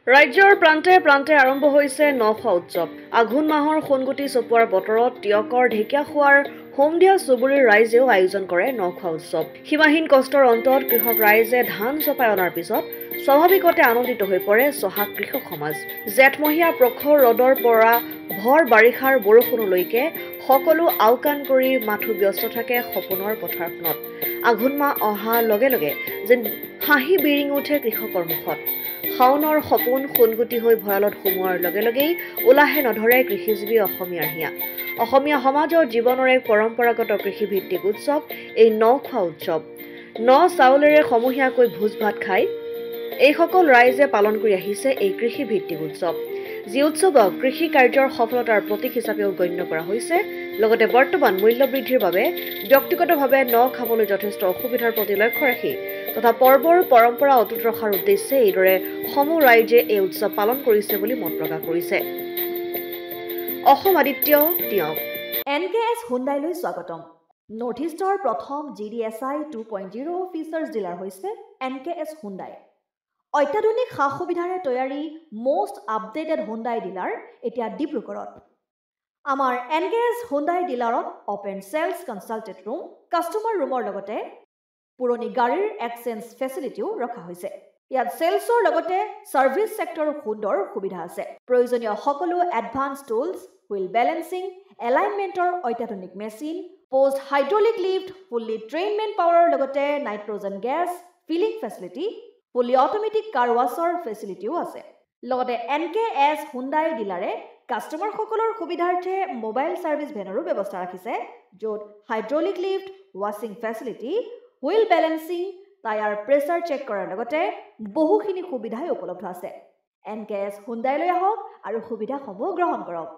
ৰাজ্যৰ প্ৰান্তে প্ৰান্তে আৰম্ভ হৈছে নখোৱা উৎসৱ। আঘোণ মাহৰ সোণগুটি চপোৱাৰ বতৰত তিয়কৰ ঢেকীয়া খোৱাৰ হোমদিয়া চুবুৰীৰ ৰাইজেও আয়োজন কৰে নখোৱা উৎসৱ। সীমাহীন কষ্টৰ অন্তত কৃষক ৰাইজে ধান চপাই অনাৰ পিছত স্বাভাৱিকতে আনন্দিত হৈ পৰে চহাক কৃষক সমাজ। জেঠমহীয়া প্ৰখৰ ৰ'দৰ পৰা ভৰ বাৰিষাৰ বৰষুণলৈকে সকলো আওকাণ কৰি মাথো ব্যস্ত থাকে সপোনৰ পথাৰখনত। আঘোণ মাহ অহাৰ লগে লগে যেন হাঁহি বিৰিঙ উঠে কৃষকৰ মুখত। শাওনৰ সপোন সোণগুটি হৈ ভঁৰালত সোমোৱাৰ লগে লগেই উলাহে নধৰে কৃষিজীৱী অসমীয়াৰ হিয়া। অসমীয়া সমাজৰ জীৱনৰ এক পৰম্পৰাগত কৃষিভিত্তিক উৎসৱ এই নখোৱা উৎসৱ। ন চাউলেৰে সমূহীয়াকৈ ভোজ ভাত খাই এইসকল ৰাইজে পালন কৰি আহিছে এই কৃষিভিত্তিক উৎসৱ, যি উৎসৱক কৃষি কাৰ্যৰ সফলতাৰ প্ৰতীক হিচাপেও গণ্য কৰা হৈছে। লগতে বৰ্তমান মূল্য বৃদ্ধিৰ বাবে ব্যক্তিগতভাৱে ন খাবলৈ যথেষ্ট অসুবিধাৰ প্ৰতি লক্ষ্য ৰাখি তথা পৰ্বৰ পৰম্পৰা অটুট ৰখাৰ উদ্দেশ্যে এইদৰে সমূহ ৰাইজে এই উৎসৱ পালন কৰিছে বুলি মত প্ৰকাশ কৰিছে। অসম আদিত্য টিয়ক। NKS হুণ্ডাইলৈ স্বাগতম। নৰ্থ ইষ্টৰ প্ৰথম GDSI 2.0 ফিচাৰ্ছ ডিলাৰ হৈছে NKS হুণ্ডাই। অত্যাধুনিক সা সুবিধাৰে তৈয়াৰী মষ্ট আপডেটেড হুণ্ডাই ডিলাৰ এতিয়া ডিব্ৰুগড়ত। আমাৰ NKS হুণ্ডাই ডিলাৰত open sales consulted room, customer ৰুমৰ লগতে পুৰণি গাড়ীৰ এক্সচেঞ্জ ফেচিলিটিও ৰখা হৈছে। ইয়াত চেলছৰ লগতে ছাৰ্ভিচ ছেক্টৰৰ সুন্দৰ সুবিধা আছে। প্ৰয়োজনীয় সকলো এডভান্স টুলছ, হুইল বেলেন্সিং, এলাইনমেণ্টৰ অত্যাধুনিক machine, post hydraulic lift, fully train men পাৱাৰৰ লগতে nitrogen gas filling facility, fully automatic car washer ফেচিলিটিও আছে। লগতে NKS হুণ্ডাই ডিলাৰে কাষ্টমাৰসকলৰ সুবিধাৰ্থে মোবাইল ছাৰ্ভিচ ভেনৰো ব্যৱস্থা ৰাখিছে, য'ত হাইড্ৰলিক লিফ্ট, ৱাশ্বিং facility, wheel balancing, tyre pressure check কৰাৰ লগতে বহুখিনি সুবিধাই উপলব্ধ আছে। NKS হুণ্ডাইলৈ আহক আৰু সুবিধাসমূহ গ্ৰহণ কৰক।